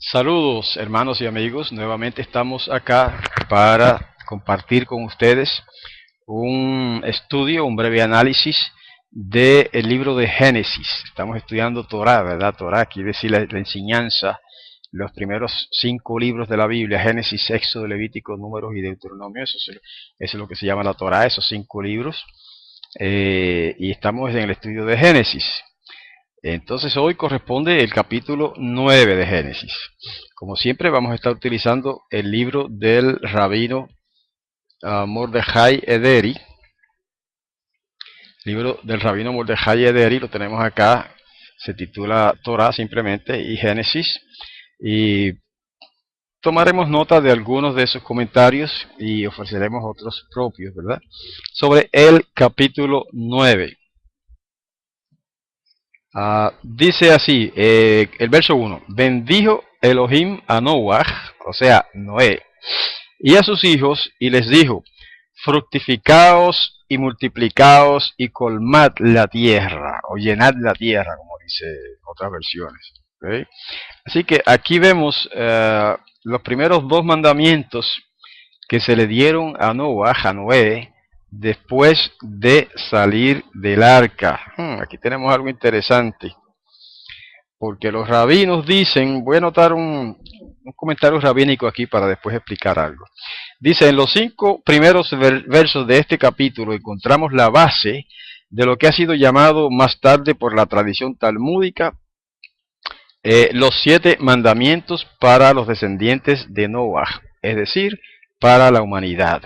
Saludos hermanos y amigos, nuevamente estamos acá para compartir con ustedes un estudio, un breve análisis del libro de Génesis. Estamos estudiando Torah, ¿verdad? Torah quiere decir la enseñanza, los primeros 5 libros de la Biblia: Génesis, Éxodo, Levítico, Números y Deuteronomio. Eso es lo que se llama la Torah, esos 5 libros. Y estamos en el estudio de Génesis. Entonces hoy corresponde el capítulo 9 de Génesis. Como siempre vamos a estar utilizando el libro del rabino Mordejai Ederi. El libro del rabino Mordejai Ederi lo tenemos acá. Se titula Torah simplemente y Génesis. Y tomaremos nota de algunos de esos comentarios y ofreceremos otros propios, ¿verdad? Sobre el capítulo 9. Dice así, el verso 1: bendijo Elohim a Noach, o sea, Noé, y a sus hijos, y les dijo: fructificaos y multiplicaos y colmad la tierra, o llenad la tierra, como dice otras versiones. ¿Okay? Así que aquí vemos los primeros 2 mandamientos que se le dieron a Noach, a Noé, después de salir del arca. Aquí tenemos algo interesante, porque los rabinos dicen, voy a anotar un comentario rabínico aquí para después explicar algo. Dice, en los 5 primeros versos de este capítulo encontramos la base de lo que ha sido llamado más tarde por la tradición talmúdica los 7 mandamientos para los descendientes de Noach, es decir, para la humanidad.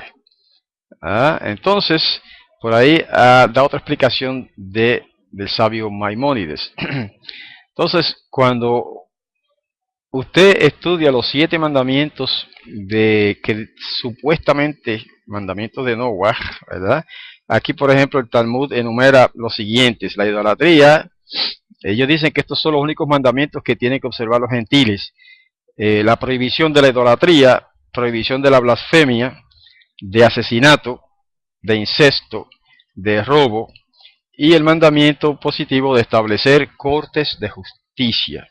Entonces, por ahí da otra explicación del sabio Maimónides. Entonces, cuando usted estudia los 7 mandamientos que supuestamente mandamientos de Noach, ¿verdad? Aquí, por ejemplo, el Talmud enumera los siguientes: la idolatría. Ellos dicen que estos son los únicos mandamientos que tienen que observar los gentiles. La prohibición de la idolatría, prohibición de la blasfemia, de asesinato, de incesto, de robo, y el mandamiento positivo de establecer cortes de justicia.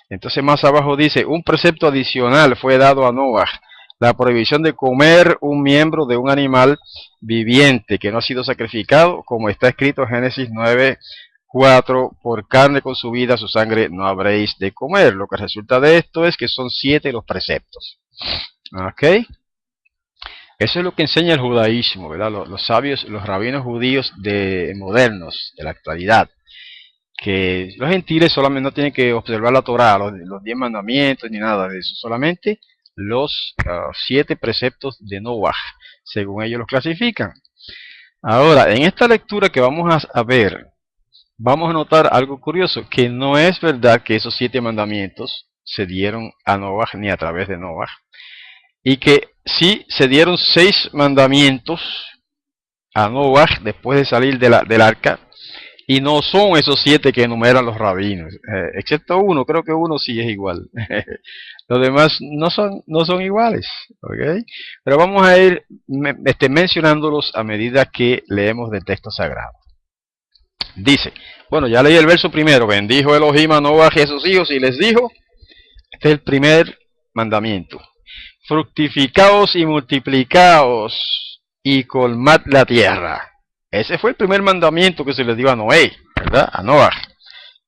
Entonces más abajo dice, un precepto adicional fue dado a Noach: la prohibición de comer un miembro de un animal viviente que no ha sido sacrificado, como está escrito en Génesis 9:4, por carne consumida su sangre no habréis de comer. Lo que resulta de esto es que son 7 los preceptos. ¿Ok? Eso es lo que enseña el judaísmo, ¿verdad? Los sabios, los rabinos judíos modernos, de la actualidad, que los gentiles solamente no tienen que observar la Torá, los 10 mandamientos, ni nada de eso, solamente los 7 preceptos de Noach, según ellos los clasifican. Ahora, en esta lectura que vamos a ver, vamos a notar algo curioso, que no es verdad que esos 7 mandamientos se dieron a Noach ni a través de Noach, y que sí se dieron 6 mandamientos a Noach después de salir del arca, y no son esos 7 que enumeran los rabinos, excepto uno. Creo que uno sí es igual. Los demás no son iguales. ¿Okay? Pero vamos a ir mencionándolos a medida que leemos del texto sagrado. Dice, bueno, ya leí el verso primero: bendijo Elohim a Noach y a sus hijos, y les dijo, este es el primer mandamiento: fructificaos y multiplicaos y colmad la tierra. Ese fue el primer mandamiento que se les dio a Noé, ¿verdad? A Noach.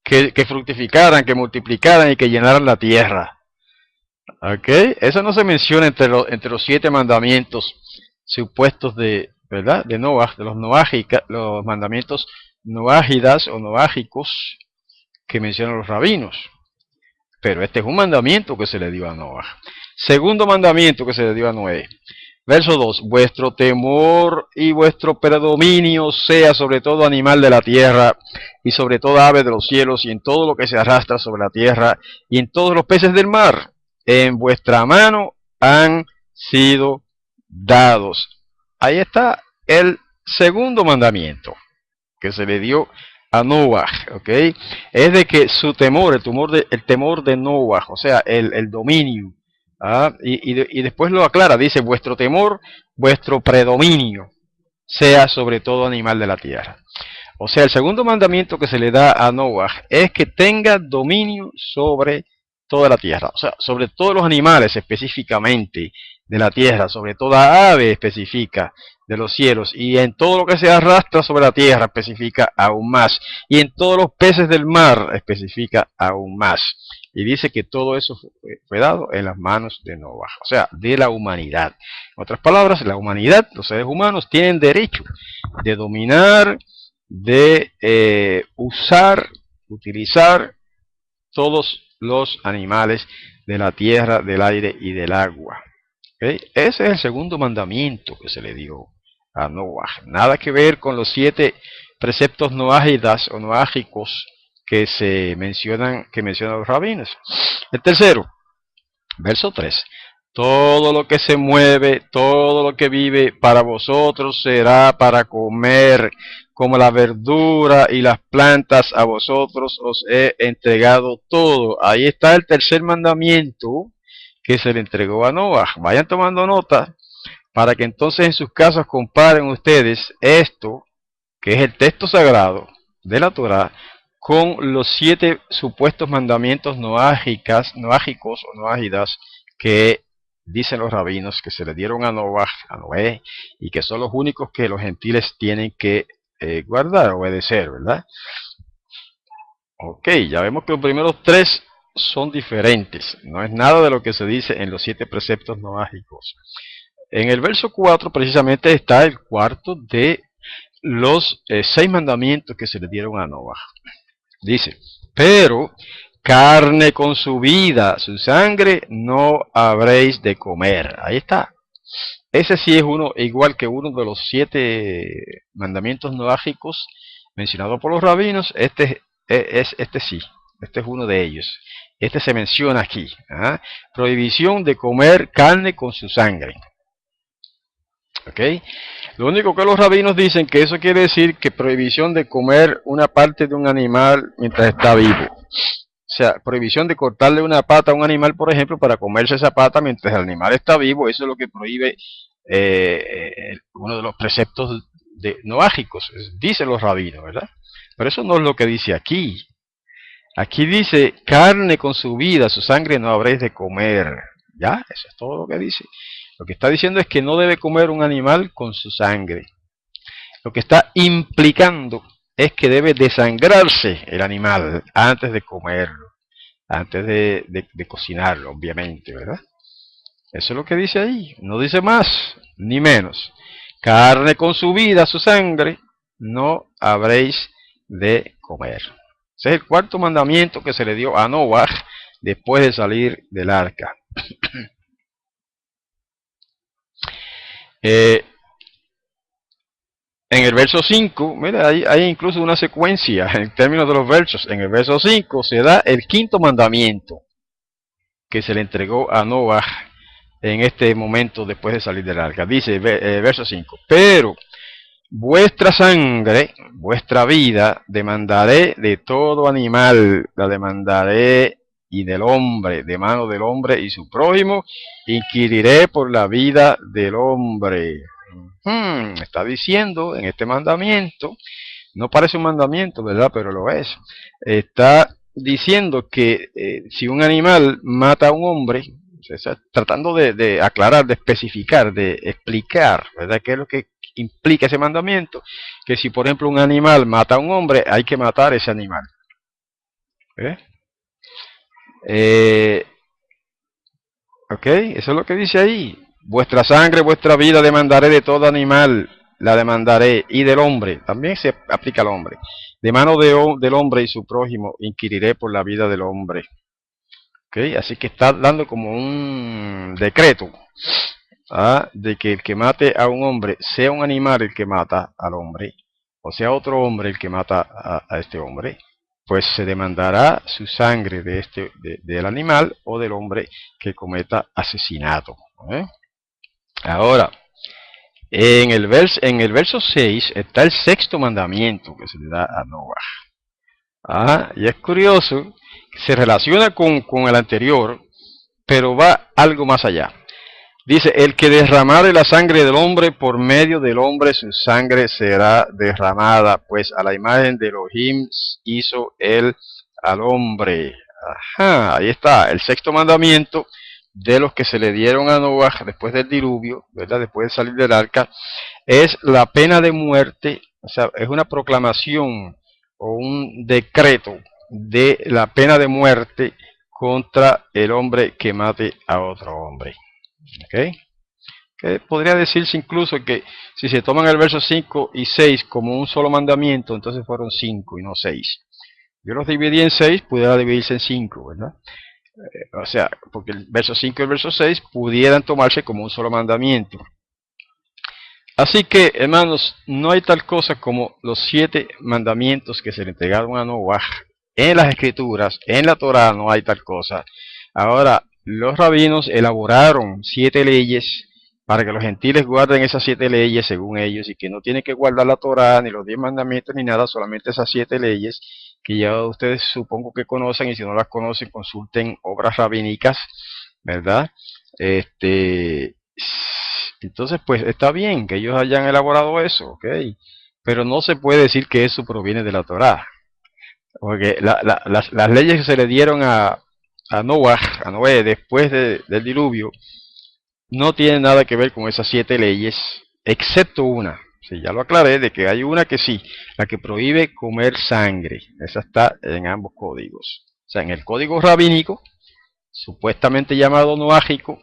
Que fructificaran, que multiplicaran y que llenaran la tierra. ¿Ok? Eso no se menciona entre los 7 mandamientos supuestos ¿verdad? De Noach, de los mandamientos noágidas o noágicos que mencionan los rabinos. Pero este es un mandamiento que se le dio a Noach. Segundo mandamiento que se le dio a Noé. Verso 2: vuestro temor y vuestro predominio sea sobre todo animal de la tierra, y sobre toda ave de los cielos, y en todo lo que se arrastra sobre la tierra, y en todos los peces del mar. En vuestra mano han sido dados. Ahí está el segundo mandamiento que se le dio a Noach, ¿ok? Es de que su temor, el temor de Noach, o sea, el dominio. Y después lo aclara, dice: vuestro temor, vuestro predominio sea sobre todo animal de la tierra. O sea, el segundo mandamiento que se le da a Noach es que tenga dominio sobre toda la tierra, o sea, sobre todos los animales específicamente de la tierra, sobre toda ave específica de los cielos, y en todo lo que se arrastra sobre la tierra especifica aún más, y en todos los peces del mar especifica aún más. Y dice que todo eso fue dado en las manos de Noah, o sea, de la humanidad. En otras palabras, la humanidad, los seres humanos, tienen derecho de dominar, de usar, utilizar todos los animales de la tierra, del aire y del agua. ¿Okay? Ese es el segundo mandamiento que se le dio a Noah. Nada que ver con los 7 preceptos noágidas o noágicos que mencionan los rabinos. El tercero, verso 3. Todo lo que se mueve, todo lo que vive, para vosotros será para comer, como la verdura y las plantas, a vosotros os he entregado todo. Ahí está el tercer mandamiento que se le entregó a Noah. Vayan tomando nota para que entonces en sus casas comparen ustedes esto, que es el texto sagrado de la Torá, con los 7 supuestos mandamientos noágicos o noágidas que dicen los rabinos que se le dieron a Noé, y que son los únicos que los gentiles tienen que guardar, obedecer, ¿verdad? Ok, ya vemos que los primeros 3 son diferentes, no es nada de lo que se dice en los 7 preceptos noágicos. En el verso 4 precisamente está el cuarto de los 6 mandamientos que se le dieron a Noah. Dice, pero carne con su vida, su sangre, no habréis de comer. Ahí está. Ese sí es uno, igual que uno de los 7 mandamientos noágicos mencionados por los rabinos. Este sí, este es uno de ellos. Este se menciona aquí. Prohibición de comer carne con su sangre. ¿Ok? Lo único que los rabinos dicen que eso quiere decir que prohibición de comer una parte de un animal mientras está vivo. O sea, prohibición de cortarle una pata a un animal, por ejemplo, para comerse esa pata mientras el animal está vivo. Eso es lo que prohíbe uno de los preceptos noágicos, dicen los rabinos, ¿verdad? Pero eso no es lo que dice aquí. Aquí dice, carne con su vida, su sangre no habréis de comer. ¿Ya? Eso es todo lo que dice. Lo que está diciendo es que no debe comer un animal con su sangre. Lo que está implicando es que debe desangrarse el animal antes de comerlo, antes de cocinarlo, obviamente, ¿verdad? Eso es lo que dice ahí, no dice más ni menos. Carne con su vida, su sangre, no habréis de comer. Ese es el cuarto mandamiento que se le dio a Noah después de salir del arca. En el verso 5, mira, hay incluso una secuencia en términos de los versos. En el verso 5 se da el quinto mandamiento que se le entregó a Noah en este momento después de salir del arca. Dice, verso 5, pero vuestra sangre, vuestra vida, demandaré de todo animal, la demandaré y del hombre, de mano del hombre y su prójimo, inquiriré por la vida del hombre. Está diciendo en este mandamiento, no parece un mandamiento, ¿verdad? Pero lo es. Está diciendo que si un animal mata a un hombre, tratando de aclarar, de especificar, de explicar, ¿verdad? ¿Qué es lo que implica ese mandamiento? Que si por ejemplo un animal mata a un hombre, hay que matar a ese animal. Ok, eso es lo que dice ahí. Vuestra sangre, vuestra vida demandaré de todo animal, la demandaré, y del hombre, también se aplica al hombre. De mano del hombre y su prójimo, inquiriré por la vida del hombre. Okay, así que está dando como un decreto de que el que mate a un hombre, sea un animal el que mata al hombre, o sea otro hombre el que mata a este hombre, pues se demandará su sangre del animal o del hombre que cometa asesinato. Ahora, en el verso 6 está el sexto mandamiento que se le da a Noah. Y es curioso, se relaciona con el anterior, pero va algo más allá. Dice, el que derramare la sangre del hombre, por medio del hombre su sangre será derramada, pues a la imagen de Elohim hizo él al hombre. Ajá, ahí está, el sexto mandamiento de los que se le dieron a Noah después del diluvio, ¿verdad? Después de salir del arca, es la pena de muerte, o sea, es una proclamación o un decreto de la pena de muerte contra el hombre que mate a otro hombre. ¿Ok? Que podría decirse incluso que si se toman el verso 5 y 6 como un solo mandamiento, entonces fueron 5 y no 6. Yo los dividí en 6, pudiera dividirse en 5, ¿verdad? O sea, porque el verso 5 y el verso 6 pudieran tomarse como un solo mandamiento. Así que, hermanos, no hay tal cosa como los 7 mandamientos que se le entregaron a Noah. En las escrituras, en la Torá, no hay tal cosa. Ahora, los rabinos elaboraron 7 leyes para que los gentiles guarden esas 7 leyes según ellos y que no tienen que guardar la Torá, ni los 10 mandamientos, ni nada, solamente esas 7 leyes que ya ustedes supongo que conocen, y si no las conocen, consulten obras rabínicas, ¿verdad? Entonces, pues está bien que ellos hayan elaborado eso, ¿ok? Pero no se puede decir que eso proviene de la Torá, porque las leyes que se le dieron a Noé después del diluvio, no tienen nada que ver con esas 7 leyes, excepto una. Sí, ya lo aclaré, de que hay una que sí, la que prohíbe comer sangre. Esa está en ambos códigos. O sea, en el código rabínico, supuestamente llamado noágico,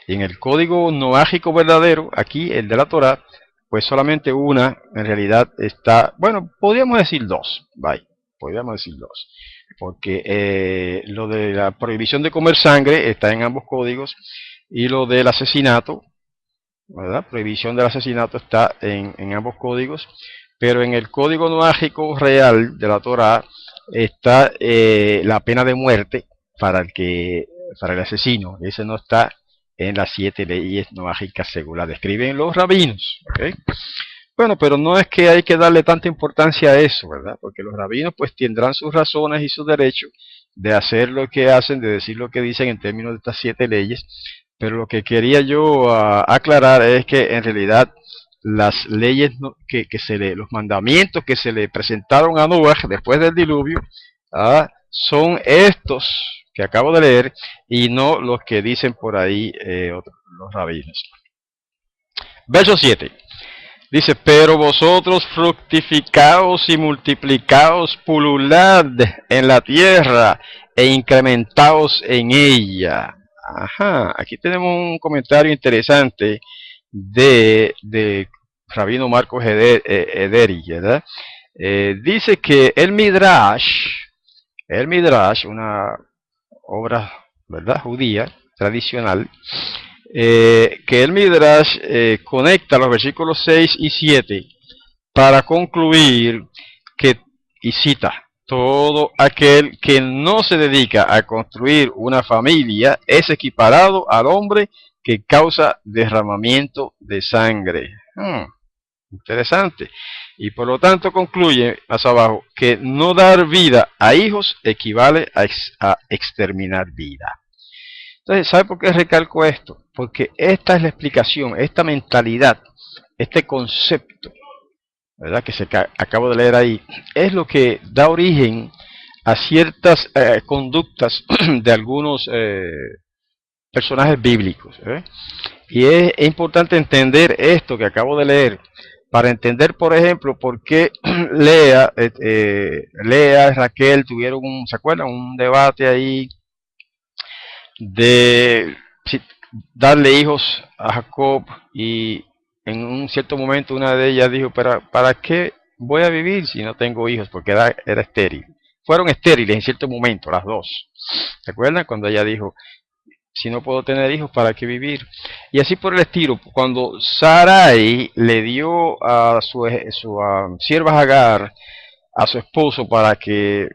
y en el código noágico verdadero, aquí el de la Torá, pues solamente una en realidad está, bueno, podríamos decir dos, bye, podríamos decir dos, porque lo de la prohibición de comer sangre está en ambos códigos, y lo del asesinato, ¿verdad? Prohibición del asesinato está en ambos códigos, pero en el código noágico real de la Torá está la pena de muerte para para el asesino. Ese no está en las 7 leyes noágicas según la describen los rabinos. ¿Okay? Bueno, pero no es que hay que darle tanta importancia a eso, ¿verdad? Porque los rabinos pues tendrán sus razones y sus derechos de hacer lo que hacen, de decir lo que dicen en términos de estas 7 leyes, pero lo que quería yo aclarar es que en realidad las leyes los mandamientos que se le presentaron a Noah después del diluvio, son estos que acabo de leer y no los que dicen por ahí los rabinos. Verso 7. Dice, pero vosotros fructificaos y multiplicaos, pululad en la tierra e incrementaos en ella. Ajá, aquí tenemos un comentario interesante de Rabino Marcos Ederi, ¿verdad? Dice que el Midrash, una obra, ¿verdad?, judía, tradicional, que el Midrash conecta los versículos 6 y 7 para concluir que, y cita, todo aquel que no se dedica a construir una familia es equiparado al hombre que causa derramamiento de sangre. Interesante. Y por lo tanto concluye más abajo que no dar vida a hijos equivale a exterminar vida. Entonces, ¿sabe por qué recalco esto? Porque esta es la explicación, esta mentalidad, este concepto, ¿verdad?, que acabo de leer ahí, es lo que da origen a ciertas conductas de algunos personajes bíblicos. Y es importante entender esto que acabo de leer, para entender, por ejemplo, por qué Lea y Raquel tuvieron ¿se acuerdan? Un debate ahí de darle hijos a Jacob, y en un cierto momento una de ellas dijo, ¿para qué voy a vivir si no tengo hijos? Porque era estéril. Fueron estériles en cierto momento las dos. ¿Se acuerdan? Cuando ella dijo, si no puedo tener hijos, ¿para qué vivir? Y así por el estilo, cuando Sarai le dio a su sierva Agar a su esposo para que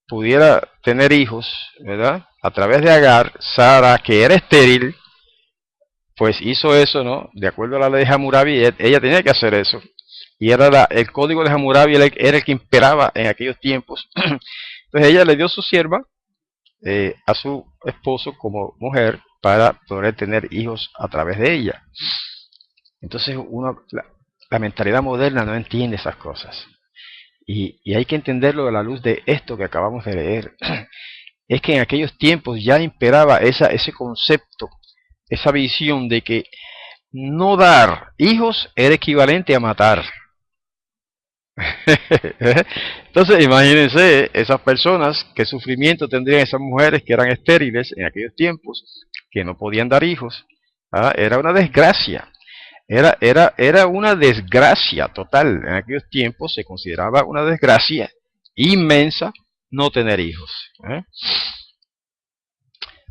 pudiera tener hijos, ¿verdad? A través de Agar, Sara, que era estéril, pues hizo eso, ¿no? De acuerdo a la ley de Hammurabi, ella tenía que hacer eso. Y era el código de Hammurabi era el que imperaba en aquellos tiempos. Entonces ella le dio su sierva a su esposo como mujer para poder tener hijos a través de ella. Entonces la mentalidad moderna no entiende esas cosas. Y hay que entenderlo a la luz de esto que acabamos de leer. es que en aquellos tiempos ya imperaba ese concepto, esa visión de que no dar hijos era equivalente a matar. Entonces imagínense esas personas, qué sufrimiento tendrían esas mujeres que eran estériles en aquellos tiempos, que no podían dar hijos. Era una desgracia. Era una desgracia total. En aquellos tiempos se consideraba una desgracia inmensa no tener hijos.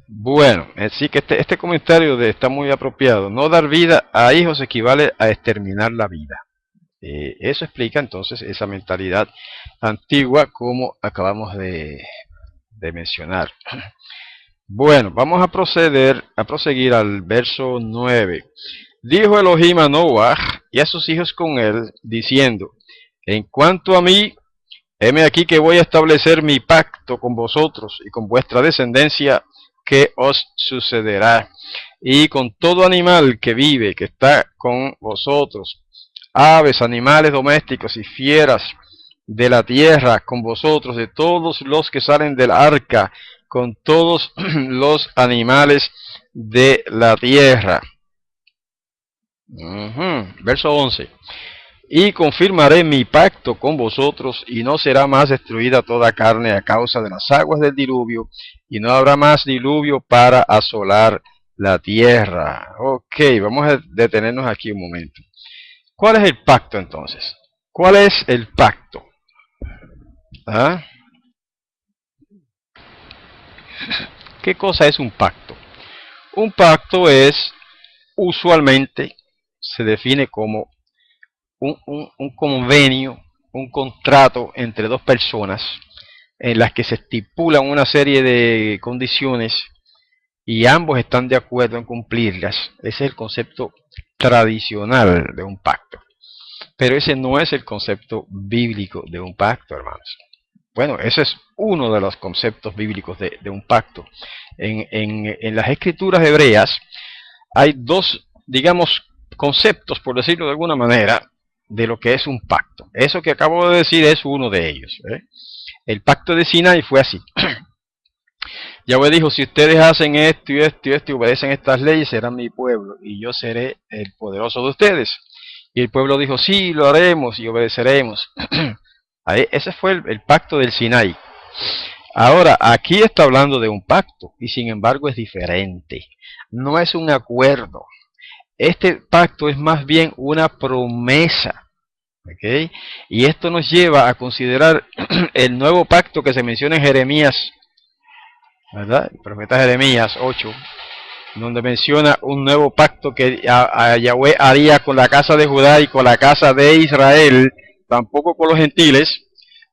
Bueno, así que este comentario está muy apropiado. No dar vida a hijos equivale a exterminar la vida. Eso explica entonces esa mentalidad antigua como acabamos de mencionar. Bueno, vamos a proseguir al verso 9. Dijo Elohim a Noah y a sus hijos con él, diciendo: en cuanto a mí, heme aquí que voy a establecer mi pacto con vosotros y con vuestra descendencia que os sucederá, y con todo animal que vive, que está con vosotros, aves, animales domésticos y fieras de la tierra, con vosotros, de todos los que salen del arca, con todos los animales de la tierra. Verso 11. Y confirmaré mi pacto con vosotros, y no será más destruida toda carne a causa de las aguas del diluvio, y no habrá más diluvio para asolar la tierra. Ok, vamos a detenernos aquí un momento. ¿Cuál es el pacto entonces? ¿Cuál es el pacto? ¿Qué cosa es un pacto? Un pacto usualmente se define como un convenio, un contrato entre dos personas en las que se estipulan una serie de condiciones y ambos están de acuerdo en cumplirlas. Ese es el concepto tradicional de un pacto. Pero ese no es el concepto bíblico de un pacto, hermanos. Bueno, ese es uno de los conceptos bíblicos de un pacto. En las escrituras hebreas hay dos, digamos, conceptos, por decirlo de alguna manera, de lo que es un pacto. Eso que acabo de decir es uno de ellos. El pacto de Sinaí fue así. Yahweh dijo: si ustedes hacen esto y esto y esto y obedecen estas leyes, serán mi pueblo y yo seré el poderoso de ustedes. Y el pueblo dijo: sí, lo haremos y obedeceremos. Ese fue el pacto del Sinaí. Ahora, aquí está hablando de un pacto y sin embargo es diferente. No es un acuerdo. Este pacto es más bien una promesa. ¿Okay? Y esto nos lleva a considerar el nuevo pacto que se menciona en Jeremías, ¿verdad? El profeta Jeremías 8, donde menciona un nuevo pacto que a Yahweh haría con la casa de Judá y con la casa de Israel, tampoco con los gentiles,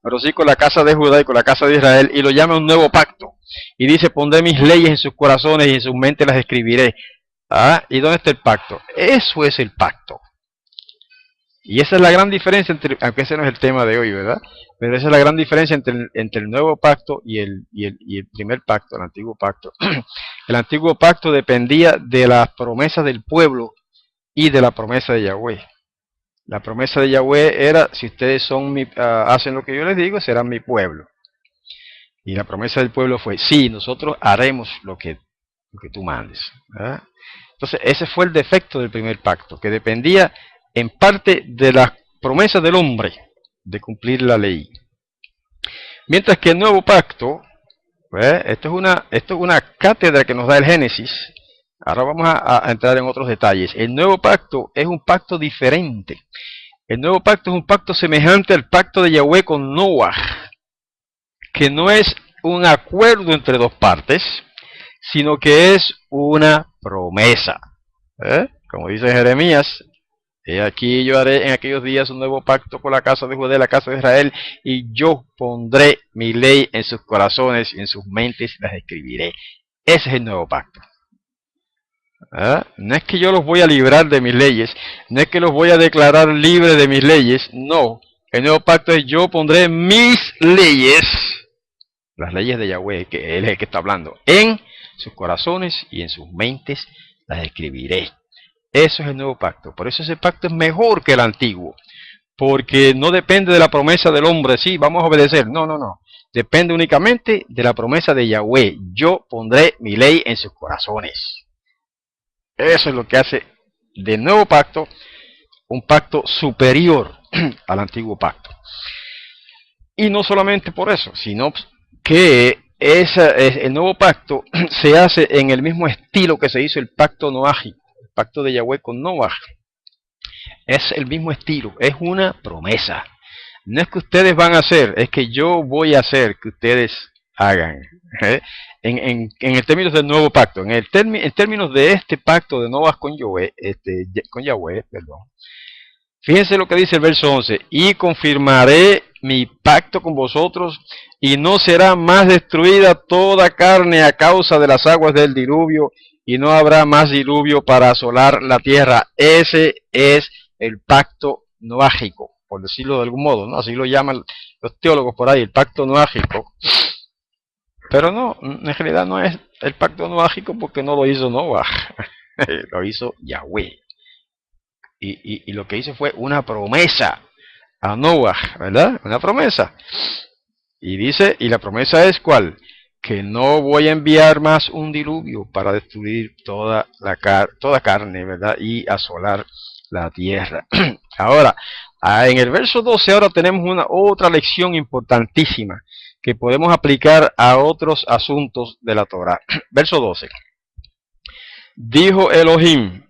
pero sí con la casa de Judá y con la casa de Israel, y lo llama un nuevo pacto. Y dice: pondré mis leyes en sus corazones y en sus mentes las escribiré. ¿Y dónde está el pacto? Eso es el pacto. Y esa es la gran diferencia entre, aunque ese no es el tema de hoy, ¿verdad? Pero esa es la gran diferencia entre el nuevo pacto y el primer pacto, el antiguo pacto. El antiguo pacto dependía de las promesas del pueblo y de la promesa de Yahweh. La promesa de Yahweh era: si ustedes hacen lo que yo les digo, serán mi pueblo. Y la promesa del pueblo fue: sí, nosotros haremos lo que tú mandes. ¿Verdad? Entonces ese fue el defecto del primer pacto, que dependía en parte de las promesas del hombre de cumplir la ley. Mientras que el nuevo pacto, esto es una cátedra que nos da el Génesis. Ahora vamos a entrar en otros detalles. El nuevo pacto es un pacto diferente. El nuevo pacto es un pacto semejante al pacto de Yahweh con Noah, que no es un acuerdo entre dos partes, sino que es una promesa. Como dice Jeremías: he aquí yo haré en aquellos días un nuevo pacto con la casa de Judá y la casa de Israel, y yo pondré mi ley en sus corazones y en sus mentes las escribiré. Ese es el nuevo pacto. No es que yo los voy a librar de mis leyes, no es que los voy a declarar libres de mis leyes, no. El nuevo pacto es: yo pondré mis leyes, las leyes de Yahweh, que Él es el que está hablando, en sus corazones y en sus mentes las escribiré. Eso es el nuevo pacto. Por eso ese pacto es mejor que el antiguo, porque no depende de la promesa del hombre: sí, vamos a obedecer. No, no, no. depende únicamente de la promesa de Yahweh. Yo pondré mi ley en sus corazones. Eso es lo que hace del nuevo pacto un pacto superior al antiguo pacto. Y no solamente por eso, sino que el nuevo pacto se hace en el mismo estilo que se hizo el pacto noágico, el pacto de Yahweh con Noah. Es el mismo estilo, es una promesa. No es que ustedes van a hacer, es que yo voy a hacer que ustedes hagan. ¿Eh? En el términos del nuevo pacto, en términos de este pacto de Noah con Yahweh, perdón. Fíjense lo que dice el verso 11, y confirmaré mi pacto con vosotros, y no será más destruida toda carne a causa de las aguas del diluvio, y no habrá más diluvio para asolar la tierra. Ese es el pacto noágico, por decirlo de algún modo, ¿no? Así lo llaman los teólogos por ahí, el pacto noágico. Pero no, en realidad no es el pacto noágico porque no lo hizo Noah, lo hizo Yahweh. Y lo que hizo fue una promesa a Noah, ¿verdad? Una promesa. Y dice, y la promesa es ¿cuál? Que no voy a enviar más un diluvio para destruir toda carne, ¿verdad? Y asolar la tierra. Ahora, en el verso 12 ahora tenemos otra lección importantísima que podemos aplicar a otros asuntos de la Torah. Verso 12. Dijo Elohim,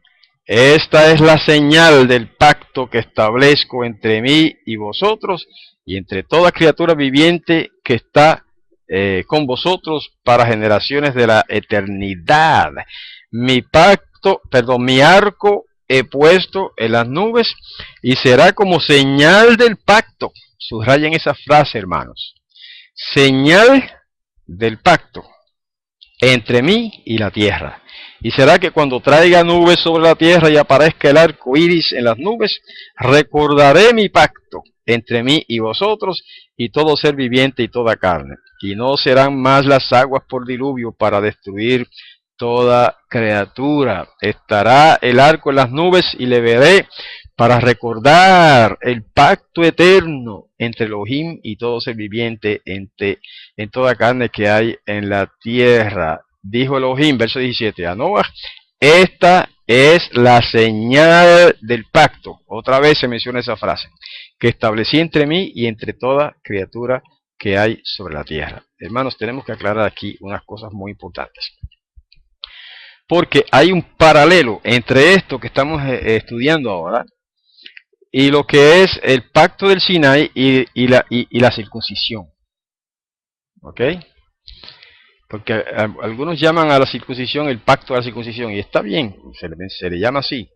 esta es la señal del pacto que establezco entre mí y vosotros y entre toda criatura viviente que está con vosotros para generaciones de la eternidad. Mi arco he puesto en las nubes y será como señal del pacto. Subrayen esa frase, hermanos. Señal del pacto entre mí y la tierra. Y será que cuando traiga nubes sobre la tierra y aparezca el arco iris en las nubes, recordaré mi pacto entre mí y vosotros y todo ser viviente y toda carne. Y no serán más las aguas por diluvio para destruir toda criatura. Estará el arco en las nubes y le veré para recordar el pacto eterno entre Elohim y todo ser viviente en toda carne que hay en la tierra. Dijo Elohim, verso 17, a Noah, esta es la señal del pacto. Otra vez se menciona esa frase, que establecí entre mí y entre toda criatura que hay sobre la tierra. Hermanos, tenemos que aclarar aquí unas cosas muy importantes. Porque hay un paralelo entre esto que estamos estudiando ahora y lo que es el pacto del Sinai y la circuncisión. ¿Ok? Porque algunos llaman a la circuncisión el pacto de la circuncisión, y está bien, se le llama así,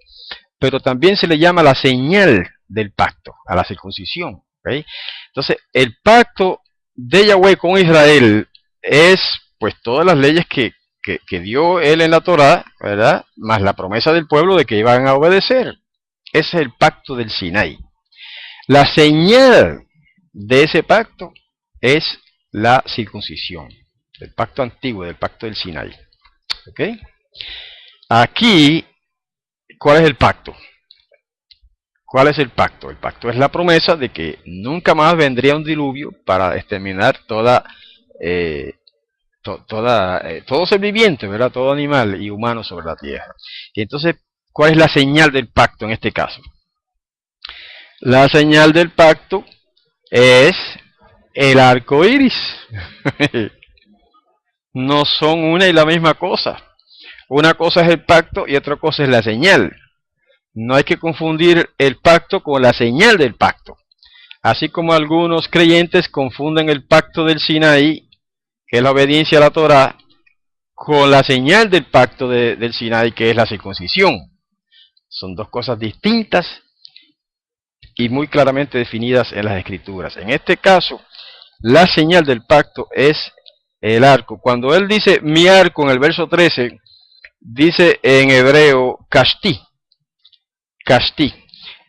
pero también se le llama la señal del pacto, a la circuncisión. ¿Okay? Entonces, el pacto de Yahweh con Israel es pues todas las leyes que dio él en la Torá, ¿verdad? Más la promesa del pueblo de que iban a obedecer. Ese es el pacto del Sinai. La señal de ese pacto es la circuncisión. Del pacto antiguo, del pacto del Sinai. ¿Ok? Aquí, ¿cuál es el pacto? ¿Cuál es el pacto? El pacto es la promesa de que nunca más vendría un diluvio para exterminar todo ser viviente, ¿verdad? Todo animal y humano sobre la tierra. Y entonces, ¿cuál es la señal del pacto en este caso? La señal del pacto es el arco iris. No son una y la misma cosa. Una cosa es el pacto y otra cosa es la señal. No hay que confundir el pacto con la señal del pacto. Así como algunos creyentes confunden el pacto del Sinaí, que es la obediencia a la Torá, con la señal del pacto del Sinaí, que es la circuncisión. Son dos cosas distintas y muy claramente definidas en las Escrituras. En este caso, la señal del pacto es el arco. Cuando él dice mi arco en el verso 13, dice en hebreo kashti. Kashti.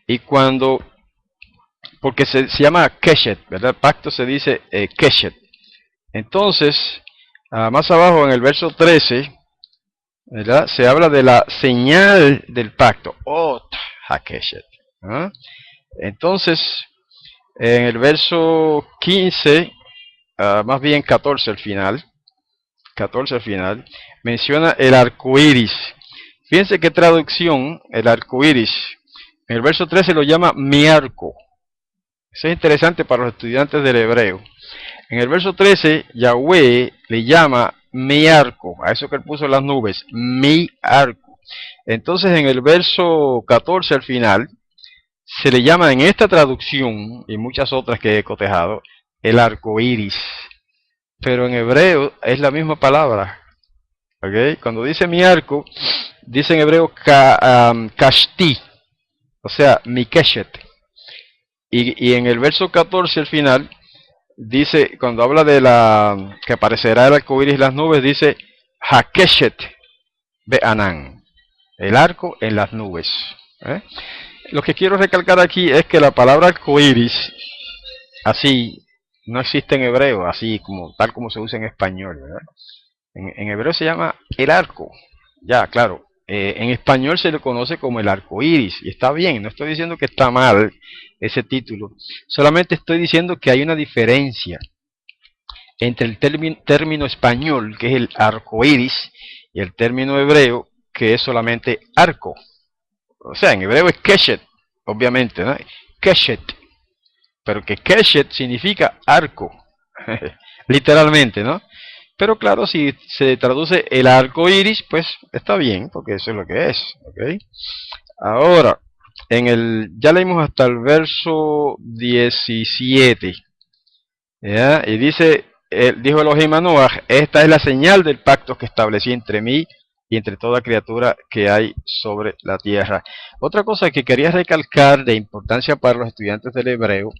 Y porque se llama keshet, ¿verdad? Pacto se dice keshet. Entonces, más abajo en el verso 13, ¿verdad? Se habla de la señal del pacto. Ot hakeshet. ¿Ah? Entonces, en el verso 15, más bien 14 al final, 14 al final, menciona el arco iris. Fíjense qué traducción, el arco iris. En el verso 13 lo llama mi arco. Eso es interesante para los estudiantes del hebreo. En el verso 13, Yahweh le llama mi arco, a eso que él puso en las nubes, mi arco. Entonces en el verso 14 al final, se le llama en esta traducción, y muchas otras que he cotejado, el arco iris. Pero en hebreo es la misma palabra. ¿Okay? Cuando dice mi arco, dice en hebreo kashti, o sea, mi keshet. Y en el verso 14 al final, dice, cuando habla de la que aparecerá el arco iris en las nubes, dice hakeshet be'anan, el arco en las nubes. Lo que quiero recalcar aquí es que la palabra arco iris, así, no existe en hebreo, así como tal como se usa en español, ¿verdad? En hebreo se llama el arco. Ya, claro. En español se le conoce como el arco iris. Y está bien, no estoy diciendo que está mal ese título. Solamente estoy diciendo que hay una diferencia entre el término español, que es el arco iris, y el término hebreo, que es solamente arco. O sea, en hebreo es keshet, obviamente, ¿no? Keshet. Pero que keshet significa arco. Literalmente, ¿no? Pero claro, si se traduce el arco iris, pues está bien, porque eso es lo que es. ¿Okay? Ahora, ya leímos hasta el verso 17. ¿Ya? Y dice, dijo Elohim a Noaj, esta es la señal del pacto que establecí entre mí y entre toda criatura que hay sobre la tierra. Otra cosa que quería recalcar de importancia para los estudiantes del hebreo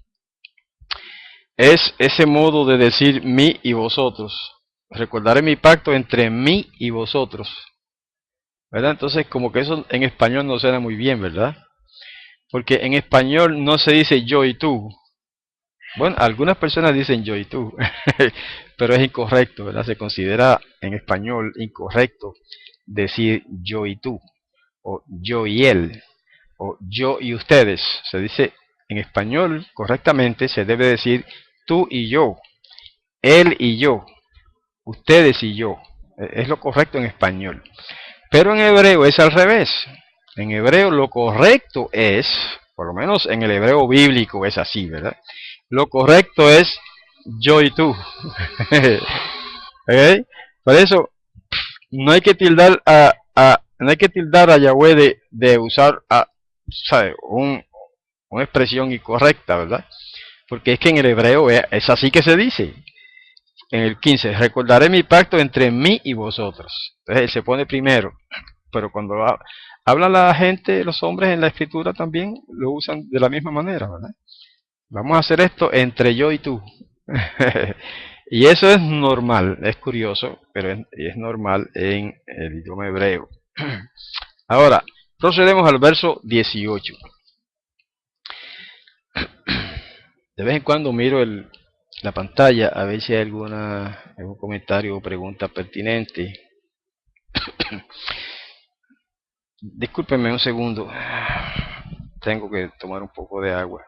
es ese modo de decir mí y vosotros. Recordaré mi pacto entre mí y vosotros, ¿verdad? Entonces como que eso en español no suena muy bien, ¿verdad? Porque en español no se dice yo y tú. Bueno, algunas personas dicen yo y tú, pero es incorrecto, ¿verdad? Se considera en español incorrecto decir yo y tú, o yo y él, o yo y ustedes. Se dice en español correctamente, se debe decir tú y yo, él y yo, ustedes y yo. Es lo correcto en español. Pero en hebreo es al revés. En hebreo lo correcto es, por lo menos en el hebreo bíblico es así, ¿verdad? Lo correcto es yo y tú. ¿Okay? Por eso no hay que tildar no hay que tildar a Yahweh de usar ¿sabe? Una expresión incorrecta, ¿verdad? Porque es que en el hebreo es así que se dice. En el 15, recordaré mi pacto entre mí y vosotros. Entonces él se pone primero. Pero cuando habla la gente, los hombres en la escritura también lo usan de la misma manera, ¿verdad? Vamos a hacer esto entre yo y tú. Y eso es normal, es curioso, pero es normal en el idioma hebreo. Ahora, procedemos al verso 18. De vez en cuando miro la pantalla a ver si hay algún comentario o pregunta pertinente. Discúlpenme un segundo. Tengo que tomar un poco de agua.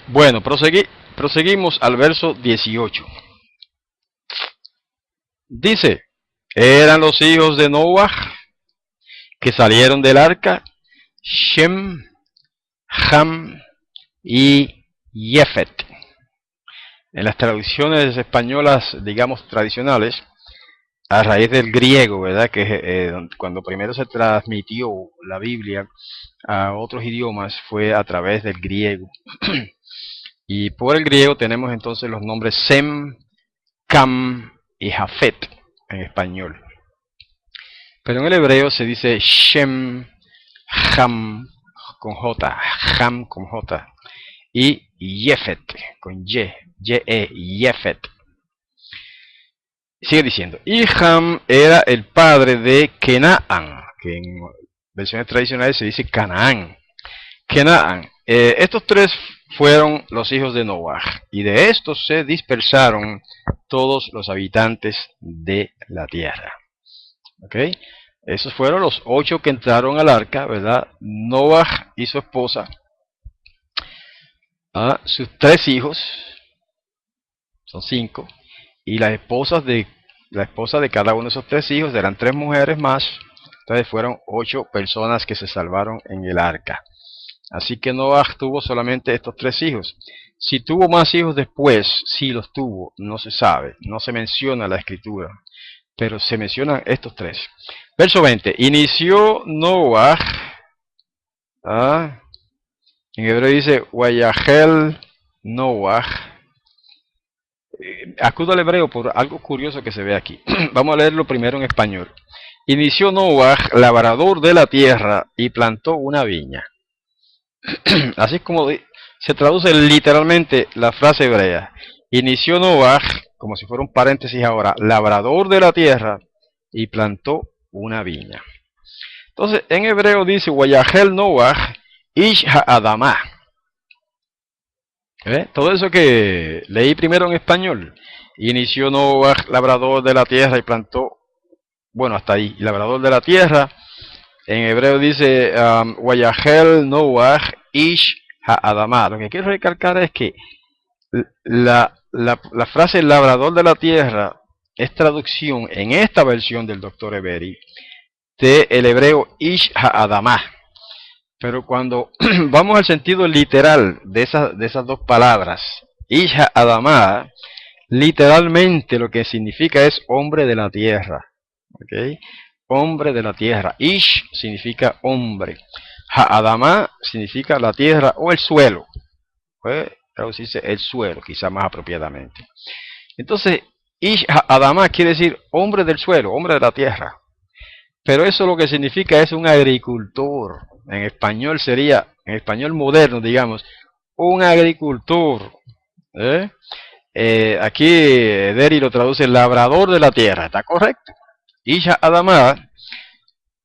Bueno, proseguimos al verso 18. Dice, eran los hijos de Noah que salieron del arca, Shem, Ham y Jefet. En las traducciones españolas, digamos, tradicionales, a raíz del griego, ¿verdad? Que cuando primero se transmitió la Biblia a otros idiomas fue a través del griego. Y por el griego tenemos entonces los nombres Sem, Cam y Jafet en español. Pero en el hebreo se dice Shem, Ham con J, Ham con J, y Jefet con Y, Y-E, Jefet. Sigue diciendo, y Ham era el padre de Kenaan, que en versiones tradicionales se dice Canaán. Kenaan. Estos tres fueron los hijos de Noah, y de estos se dispersaron todos los habitantes de la tierra. ¿Okay? Esos fueron los 8 que entraron al arca, ¿verdad? Noah y su esposa, sus 3 hijos, son 5, y la esposa de cada uno de esos 3 hijos eran 3 mujeres más. Entonces fueron 8 personas que se salvaron en el arca. Así que Noah tuvo solamente estos 3 hijos. Si tuvo más hijos después, sí los tuvo, no se sabe, no se menciona en la escritura, pero se mencionan estos 3. Verso 20, inició Noah, en hebreo dice, Wayahel Noah. Acudo al hebreo por algo curioso que se ve aquí. Vamos a leerlo primero en español. Inició Noah, labrador de la tierra, y plantó una viña. Así es como se traduce literalmente la frase hebrea. Inició Noah, como si fuera un paréntesis ahora, labrador de la tierra, y plantó una viña. Entonces, en hebreo dice, Wayahel Noah, Ish Ha'adamah. Todo eso que leí primero en español. Inició Noah, labrador de la tierra, y plantó, bueno, hasta ahí, labrador de la tierra. En hebreo dice, Wayahel Noah, Ish Ha'adamah. Lo que quiero recalcar es que la frase labrador de la tierra es traducción en esta versión del Dr. Eberi del hebreo Ish Ha'adamah. Pero cuando vamos al sentido literal de esas dos palabras, Ish Ha'adamah, literalmente lo que significa es hombre de la tierra. ¿Okay? Hombre de la tierra. Ish significa hombre. Ha'adamah significa la tierra o el suelo. Puede traducirse el suelo, quizá más apropiadamente. Entonces, Ish Ha'adamah quiere decir hombre del suelo, hombre de la tierra. Pero eso lo que significa es un agricultor. En español sería, en español moderno, digamos, un agricultor. Aquí Deri lo traduce labrador de la tierra, ¿está correcto? Ish Ha'adamah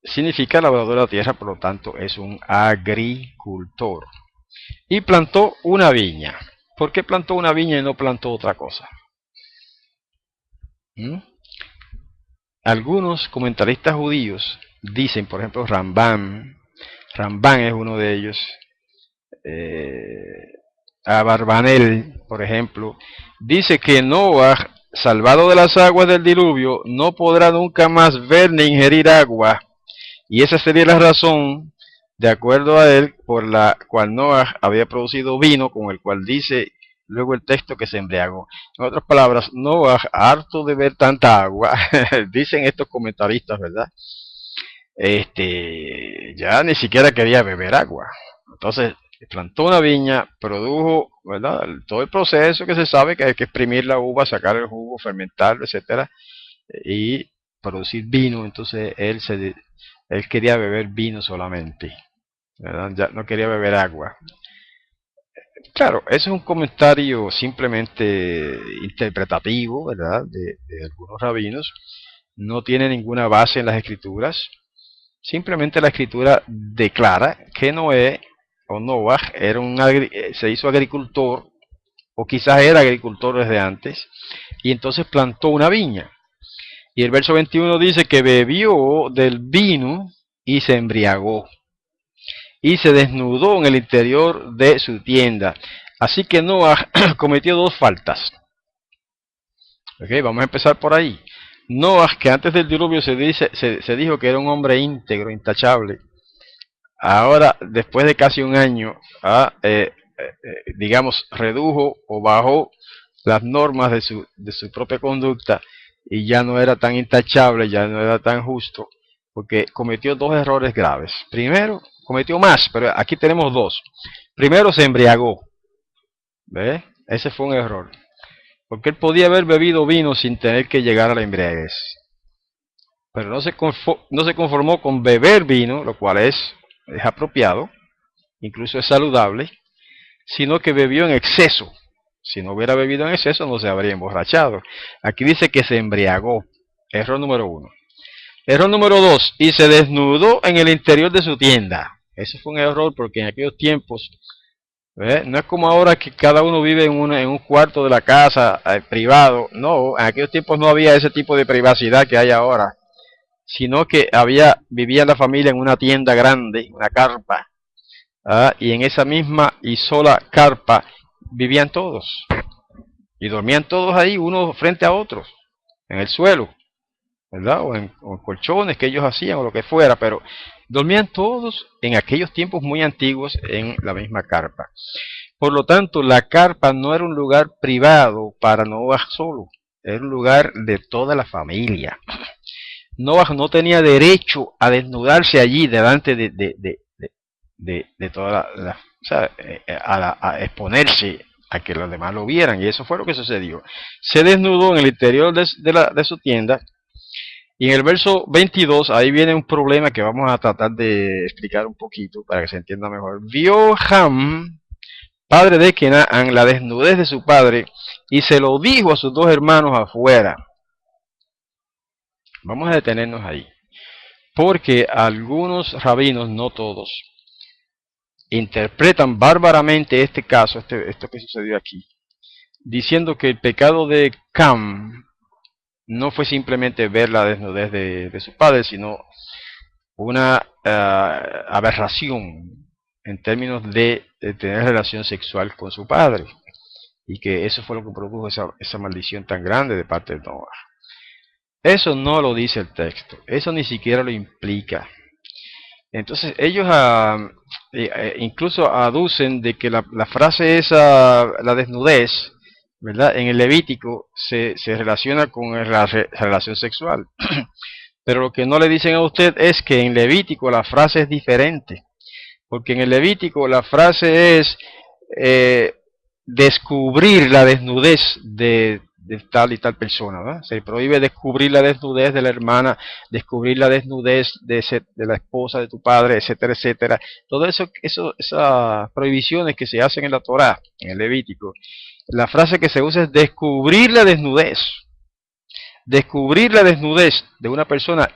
significa labrador de la tierra, por lo tanto es un agricultor. Y plantó una viña. ¿Por qué plantó una viña y no plantó otra cosa? Algunos comentaristas judíos dicen, por ejemplo, Rambam es uno de ellos, Abarbanel, por ejemplo, dice que Noah, salvado de las aguas del diluvio, no podrá nunca más ver ni ingerir agua, y esa sería la razón, de acuerdo a él, por la cual Noah había producido vino, con el cual dice luego el texto que se embriagó. En otras palabras, Noah, harto de ver tanta agua, dicen estos comentaristas, ¿verdad? Ya ni siquiera quería beber agua. Entonces, plantó una viña, produjo, ¿verdad?, todo el proceso que se sabe, que hay que exprimir la uva, sacar el jugo, fermentarlo, etcétera, y producir vino. Entonces él quería beber vino solamente, ¿verdad? Ya no quería beber agua. Claro, ese es un comentario simplemente interpretativo, ¿verdad?, de algunos rabinos. No tiene ninguna base en las escrituras. Simplemente la escritura declara que Noé o Noah se hizo agricultor, o quizás era agricultor desde antes, y entonces plantó una viña. Y el verso 21 dice que bebió del vino y se embriagó, y se desnudó en el interior de su tienda. Así que Noah cometió 2 faltas. Vamos a empezar por ahí. Noah, que antes del diluvio se dijo que era un hombre íntegro, intachable, ahora, después de casi un año, digamos, redujo o bajó las normas de su propia conducta, y ya no era tan intachable, ya no era tan justo, porque cometió 2 errores graves. Primero, cometió más, pero aquí tenemos 2. Primero, se embriagó. ¿Ve? Ese fue un error. Porque él podía haber bebido vino sin tener que llegar a la embriaguez. Pero no se conformó con beber vino, lo cual es apropiado, incluso es saludable, sino que bebió en exceso. Si no hubiera bebido en exceso, no se habría emborrachado. Aquí dice que se embriagó. Error número 1. Error número 2. Y se desnudó en el interior de su tienda. Ese fue un error, porque en aquellos tiempos, no es como ahora que cada uno vive en un cuarto de la casa privado. No, en aquellos tiempos no había ese tipo de privacidad que hay ahora. sino que vivía la familia en una tienda grande, una carpa, y en esa misma y sola carpa vivían todos, y dormían todos ahí, unos frente a otros, en el suelo, ¿verdad? O en colchones que ellos hacían o lo que fuera, pero dormían todos en aquellos tiempos muy antiguos en la misma carpa. Por lo tanto, la carpa no era un lugar privado para Noah solo, era un lugar de toda la familia. Noah no tenía derecho a desnudarse allí delante de toda o sea, a exponerse a que los demás lo vieran, y eso fue lo que sucedió. Se desnudó en el interior de su tienda, y en el verso 22, ahí viene un problema que vamos a tratar de explicar un poquito para que se entienda mejor. Vio Ham, padre de Kenaán, la desnudez de su padre, y se lo dijo a sus dos hermanos afuera. Vamos a detenernos ahí, porque algunos rabinos, no todos, interpretan bárbaramente este caso, esto que sucedió aquí, diciendo que el pecado de Cam no fue simplemente ver la desnudez de su padre, sino una aberración en términos de tener relación sexual con su padre, y que eso fue lo que produjo esa maldición tan grande de parte de Noah. Eso no lo dice el texto, eso ni siquiera lo implica. Entonces ellos incluso aducen de que la frase esa, la desnudez, ¿verdad? En el Levítico se relaciona con la relación sexual. Pero lo que no le dicen a usted es que en Levítico la frase es diferente. Porque en el Levítico la frase es descubrir la desnudez de tal y tal persona, ¿verdad? Se prohíbe descubrir la desnudez de la hermana, descubrir la desnudez de la esposa de tu padre, etcétera, etcétera. Todo esas prohibiciones que se hacen en la Torá, en el Levítico, la frase que se usa es descubrir la desnudez. Descubrir la desnudez de una persona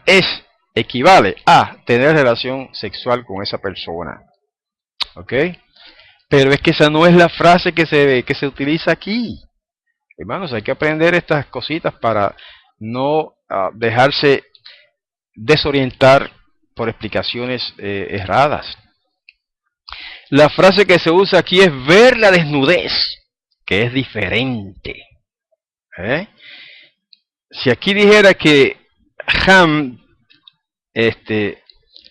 equivale a tener relación sexual con esa persona. ¿Ok? Pero es que esa no es la frase que se utiliza aquí. Hermanos, hay que aprender estas cositas para no dejarse desorientar por explicaciones erradas. La frase que se usa aquí es ver la desnudez, que es diferente. Si aquí dijera que Ham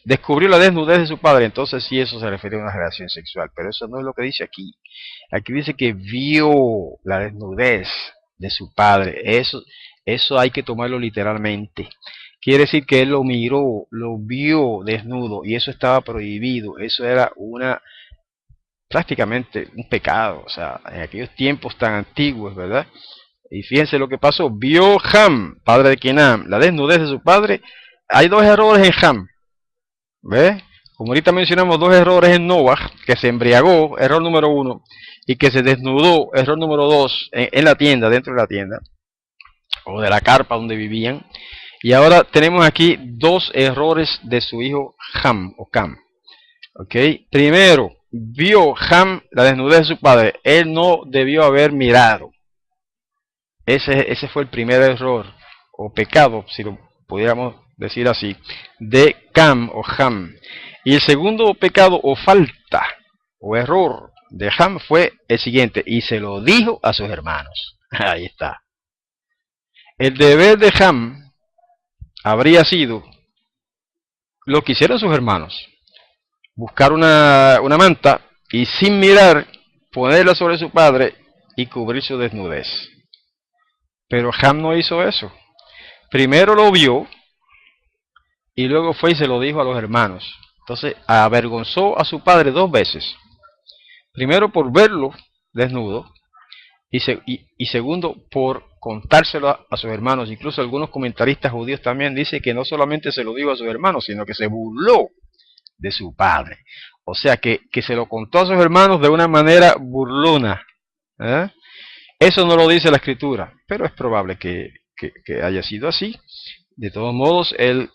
descubrió la desnudez de su padre, entonces sí, eso se refiere a una relación sexual, pero eso no es lo que dice aquí. Aquí dice que vio la desnudez de su padre. Eso hay que tomarlo literalmente. Quiere decir que él lo miró, lo vio desnudo, y eso estaba prohibido. Eso era prácticamente un pecado, o sea, en aquellos tiempos tan antiguos, ¿verdad? Y fíjense lo que pasó. Vio Ham, padre de Kenan, la desnudez de su padre. Hay dos errores en Ham. ¿Ves? Como ahorita mencionamos dos errores en Noah, que se embriagó, error número 1, y que se desnudó, error número 2, en la tienda, dentro de la tienda, o de la carpa donde vivían. Y ahora tenemos aquí dos errores de su hijo Ham, o Cam. ¿Ok? Primero, vio Ham la desnudez de su padre. Él no debió haber mirado. Ese fue el primer error, o pecado, si lo pudiéramos decir así, de Cam o Ham. Y el segundo pecado o falta o error de Ham fue el siguiente: y se lo dijo a sus hermanos. Ahí está. El deber de Ham habría sido lo que hicieron sus hermanos: buscar una manta y sin mirar ponerla sobre su padre y cubrir su desnudez. Pero Ham no hizo eso. Primero lo vio y luego fue y se lo dijo a los hermanos. Entonces avergonzó a su padre dos veces. Primero por verlo desnudo y segundo por contárselo a sus hermanos. Incluso algunos comentaristas judíos también dicen que no solamente se lo dijo a sus hermanos, sino que se burló de su padre. O sea que se lo contó a sus hermanos de una manera burlona. Eso no lo dice la escritura, pero es probable que haya sido así. De todos modos, el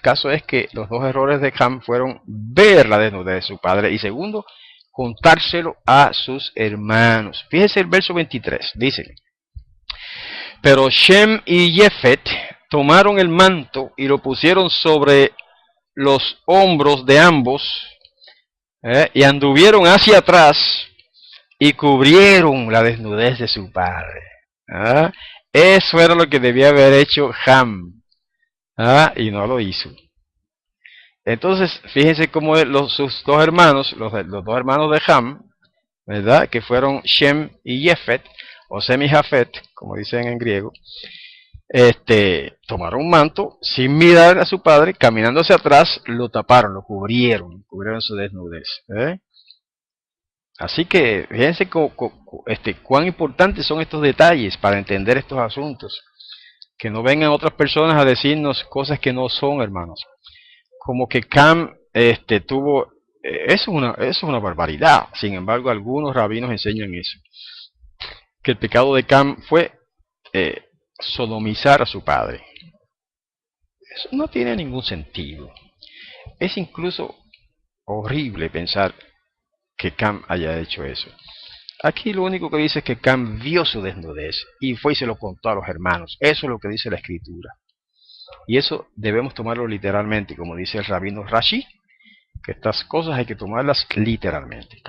caso es que los dos errores de Ham fueron ver la desnudez de su padre y segundo, contárselo a sus hermanos. Fíjese el verso 23, dice: pero Shem y Jefet tomaron el manto y lo pusieron sobre los hombros de ambos, y anduvieron hacia atrás y cubrieron la desnudez de su padre. Eso era lo que debía haber hecho Ham, y no lo hizo. Entonces, fíjense cómo sus dos hermanos, los dos hermanos de Ham, ¿verdad? Que fueron Shem y Jefet, o Sem y Jafet, como dicen en griego, tomaron un manto sin mirar a su padre, caminando hacia atrás, lo taparon, lo cubrieron su desnudez. Así que fíjense cuán importantes son estos detalles para entender estos asuntos. Que no vengan otras personas a decirnos cosas que no son, hermanos. Como que Cam tuvo... eso es una barbaridad. Sin embargo, algunos rabinos enseñan eso. Que el pecado de Cam fue sodomizar a su padre. Eso no tiene ningún sentido. Es incluso horrible pensar que Cam haya hecho eso. Aquí lo único que dice es que Cam vio su desnudez y fue y se lo contó a los hermanos. Eso es lo que dice la escritura. Y eso debemos tomarlo literalmente, como dice el rabino Rashi, que estas cosas hay que tomarlas literalmente.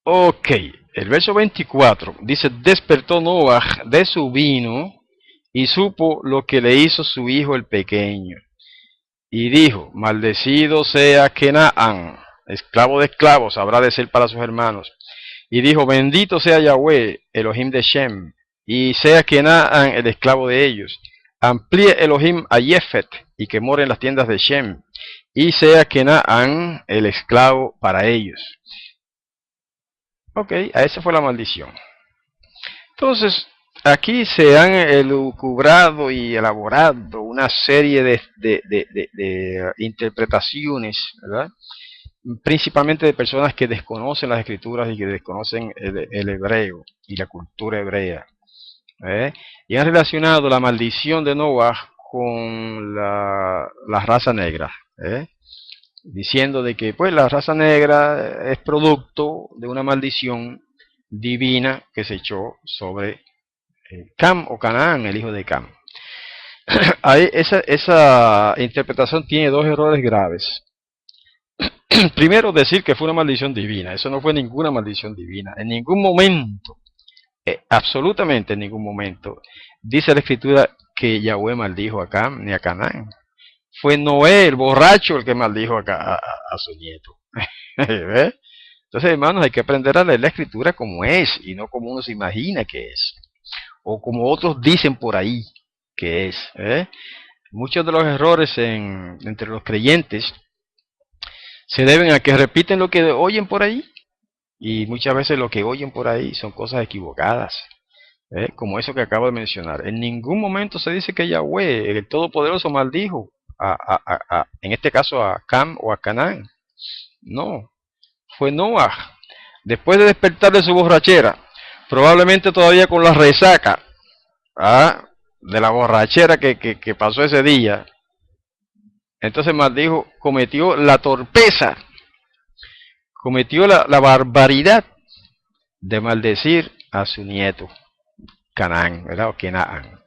Ok, el verso 24 dice: despertó Noah de su vino y supo lo que le hizo su hijo el pequeño. Y dijo: maldecido sea Kenaán, esclavo de esclavos habrá de ser para sus hermanos. Y dijo: bendito sea Yahweh, Elohim de Shem, y sea Kenaán el esclavo de ellos. Amplíe Elohim a Jefet, y que more en las tiendas de Shem, y sea Kenaán el esclavo para ellos. Ok, esa fue la maldición. Entonces, aquí se han elucubrado y elaborado una serie de interpretaciones, ¿verdad? Principalmente de personas que desconocen las escrituras y que desconocen el hebreo y la cultura hebrea. Y han relacionado la maldición de Noah con la raza negra, diciendo de que pues la raza negra es producto de una maldición divina que se echó sobre Cam o Canaán, el hijo de Cam. Esa interpretación tiene dos errores graves. Primero, decir que fue una maldición divina. Eso no fue ninguna maldición divina. En ningún momento, absolutamente en ningún momento, dice la escritura que Yahweh maldijo a Cam ni a Canaán. Fue Noé, el borracho, el que maldijo a su nieto. ¿Ves? Entonces, hermanos, hay que aprender a leer la escritura como es y no como uno se imagina que es. O como otros dicen por ahí que es. Muchos de los errores entre los creyentes se deben a que repiten lo que oyen por ahí, y muchas veces lo que oyen por ahí son cosas equivocadas, como eso que acabo de mencionar. En ningún momento se dice que Yahweh, el Todopoderoso, maldijo en este caso a Cam o a Canaán. No, fue Noah, después de despertar de su borrachera, probablemente todavía con la resaca de la borrachera que pasó ese día. Entonces maldijo, cometió la torpeza, cometió la barbaridad de maldecir a su nieto, Canaán, ¿verdad? O Kenaán.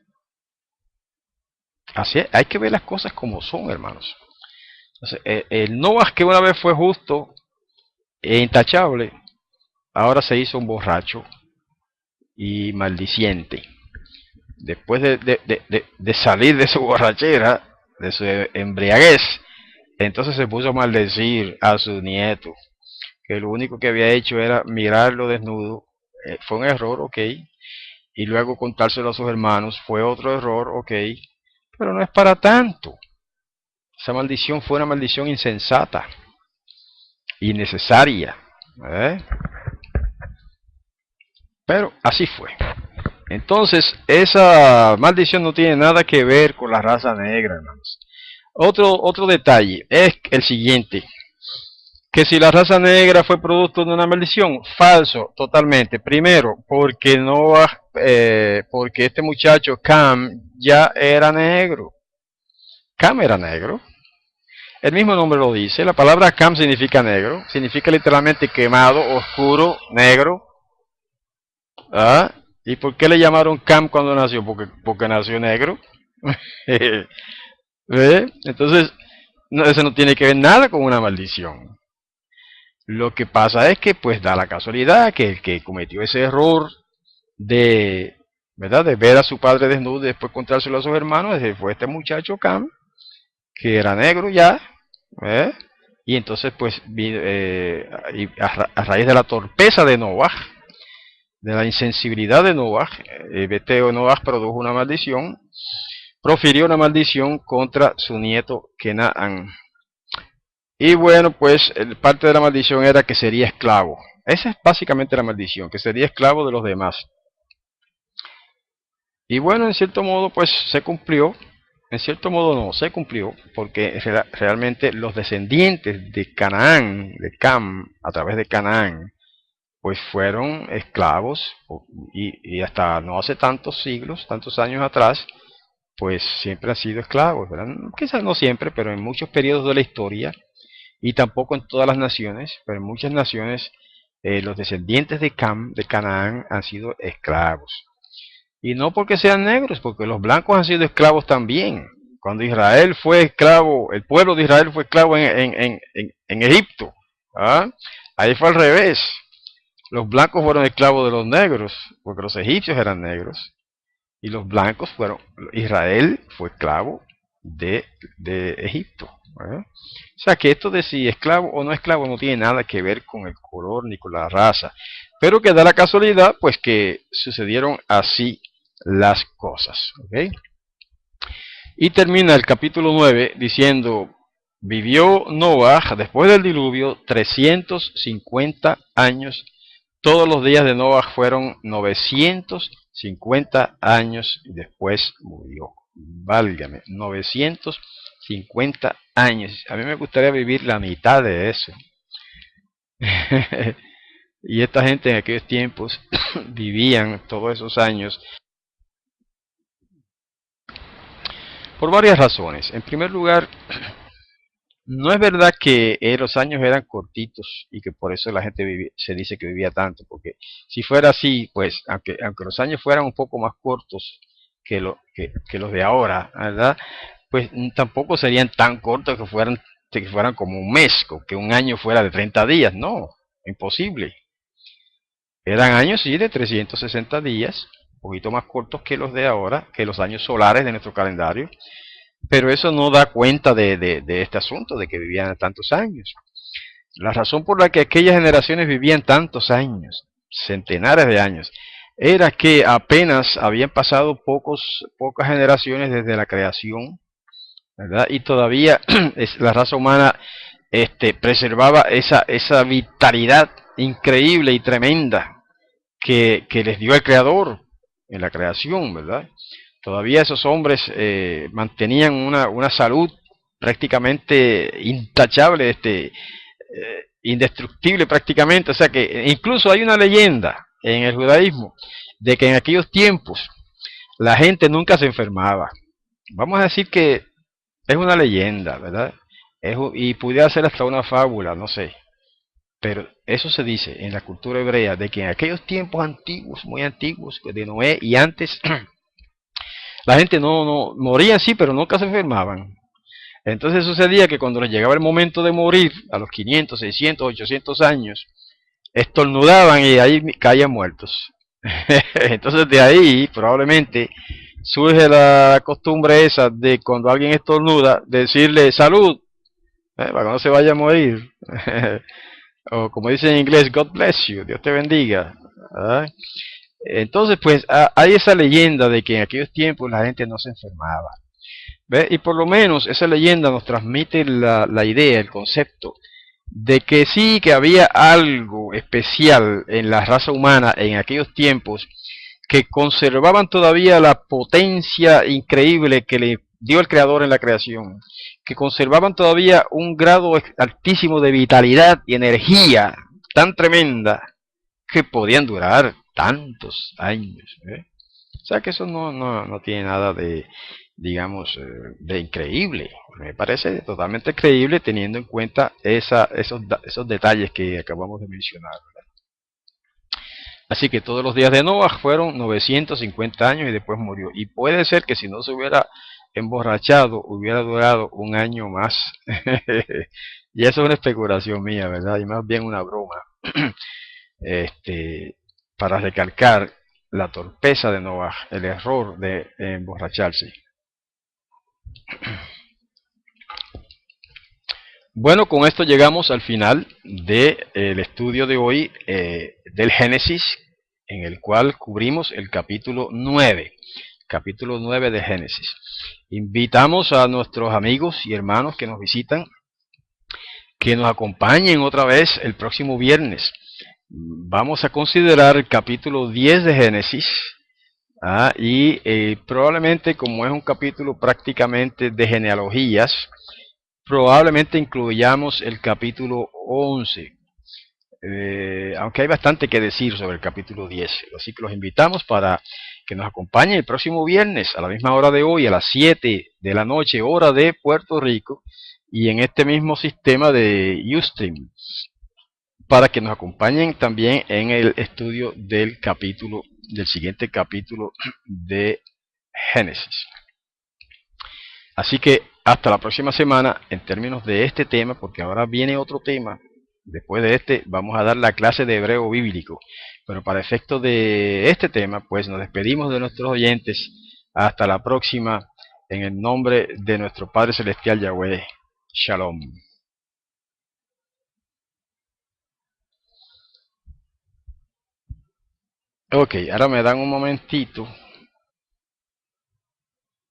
Así es, hay que ver las cosas como son, hermanos. Entonces, el Noah, que una vez fue justo e intachable, ahora se hizo un borracho y maldiciente. Después de salir de su borrachera, de su embriaguez, entonces se puso a maldecir a su nieto, que lo único que había hecho era mirarlo desnudo. Fue un error, ok, y luego contárselo a sus hermanos, fue otro error, ok, pero no es para tanto. Esa maldición fue una maldición insensata, innecesaria, pero así fue. Entonces, esa maldición no tiene nada que ver con la raza negra, hermanos. Otro detalle es el siguiente: que si la raza negra fue producto de una maldición, falso, totalmente. Primero, porque porque este muchacho Cam ya era negro. Cam era negro. El mismo nombre lo dice. La palabra Cam significa negro, significa literalmente quemado, oscuro, negro. ¿Y por qué le llamaron Cam cuando nació? Porque nació negro. ¿Ve? Entonces, no, eso no tiene que ver nada con una maldición. Lo que pasa es que pues da la casualidad que el que cometió ese error de, ¿verdad?, de ver a su padre desnudo y después contárselo a sus hermanos, ese fue este muchacho Cam, que era negro ya, ¿eh? Y entonces pues a raíz de la torpeza de Noah, de la insensibilidad de Noah, Noah produjo una maldición, profirió una maldición contra su nieto Kenaán. Y bueno, pues parte de la maldición era que sería esclavo. Esa es básicamente la maldición, que sería esclavo de los demás. Y bueno, en cierto modo, pues se cumplió. En cierto modo no, se cumplió, porque realmente los descendientes de Canaán, de Cam, a través de Canaán, pues fueron esclavos, y hasta no hace tantos siglos, tantos años atrás, pues siempre han sido esclavos, ¿verdad? Quizás no siempre, pero en muchos periodos de la historia, y tampoco en todas las naciones, pero en muchas naciones, los descendientes de Cam, de Canaán, han sido esclavos. Y no porque sean negros, porque los blancos han sido esclavos también. Cuando Israel fue esclavo, el pueblo de Israel fue esclavo en Egipto. ¿Ah? Ahí fue al revés. Los blancos fueron esclavos de los negros, porque los egipcios eran negros. Y los blancos fueron, Israel fue esclavo de Egipto. ¿Eh? O sea que esto de si esclavo o no esclavo no tiene nada que ver con el color ni con la raza. Pero que da la casualidad, pues que sucedieron así las cosas. ¿Okay? Y termina el capítulo 9 diciendo, vivió Noah después del diluvio 350 años. Todos los días de Noah fueron 950 años y después murió. Válgame, 950 años. A mí me gustaría vivir la mitad de eso. Y esta gente en aquellos tiempos vivían todos esos años por varias razones. En primer lugar, no es verdad que los años eran cortitos y que por eso la gente se dice que vivía tanto, porque si fuera así, pues aunque los años fueran un poco más cortos que los de ahora, ¿verdad? Pues tampoco serían tan cortos que fueran como un mes, que un año fuera de 30 días, no, imposible. Eran años, sí, de 360 días, un poquito más cortos que los de ahora, que los años solares de nuestro calendario, pero eso no da cuenta de este asunto, de que vivían tantos años. La razón por la que aquellas generaciones vivían tantos años, centenares de años, era que apenas habían pasado pocas generaciones desde la creación, ¿verdad? Y todavía la raza humana preservaba esa vitalidad increíble y tremenda que les dio el Creador en la creación, ¿verdad? Todavía esos hombres mantenían una salud prácticamente intachable, indestructible prácticamente. O sea que incluso hay una leyenda en el judaísmo de que en aquellos tiempos la gente nunca se enfermaba. Vamos a decir que es una leyenda, ¿verdad? Y pudiera ser hasta una fábula, no sé. Pero eso se dice en la cultura hebrea, de que en aquellos tiempos antiguos, muy antiguos, de Noé y antes, la gente no moría sí, pero nunca se enfermaban. Entonces sucedía que cuando les llegaba el momento de morir, a los 500, 600, 800 años, estornudaban y ahí caían muertos. Entonces de ahí probablemente surge la costumbre esa de cuando alguien estornuda, decirle salud, para que no se vaya a morir. O como dice en inglés, God bless you, Dios te bendiga. ¿Verdad? Entonces, pues hay esa leyenda de que en aquellos tiempos la gente no se enfermaba. ¿Ve? Y por lo menos esa leyenda nos transmite la idea, el concepto, de que sí, que había algo especial en la raza humana en aquellos tiempos que conservaban todavía la potencia increíble que le dio el Creador en la creación, que conservaban todavía un grado altísimo de vitalidad y energía tan tremenda que podían durar tantos años. ¿Eh? O sea que eso no tiene nada de, digamos, de increíble. Me parece totalmente creíble teniendo en cuenta esos detalles que acabamos de mencionar. Así que todos los días de Noah fueron 950 años y después murió. Y puede ser que si no se hubiera emborrachado, hubiera durado un año más. Y eso es una especulación mía, ¿verdad? Y más bien una broma. este, para recalcar la torpeza de Noah, el error de emborracharse. Bueno, con esto llegamos al final del estudio de hoy del Génesis, en el cual cubrimos el capítulo 9 de Génesis. Invitamos a nuestros amigos y hermanos que nos visitan, que nos acompañen otra vez el próximo viernes. Vamos a considerar el capítulo 10 de Génesis, y probablemente, como es un capítulo prácticamente de genealogías, probablemente incluyamos el capítulo 11, aunque hay bastante que decir sobre el capítulo 10. Así que los invitamos para que nos acompañen el próximo viernes a la misma hora de hoy, a las 7 de la noche, hora de Puerto Rico, y en este mismo sistema de Ustream, para que nos acompañen también en el estudio del siguiente capítulo de Génesis. Así que hasta la próxima semana en términos de este tema, porque ahora viene otro tema. Después de este vamos a dar la clase de hebreo bíblico. Pero para efectos de este tema, pues nos despedimos de nuestros oyentes. Hasta la próxima, en el nombre de nuestro Padre Celestial Yahweh. Shalom. Ok, ahora me dan un momentito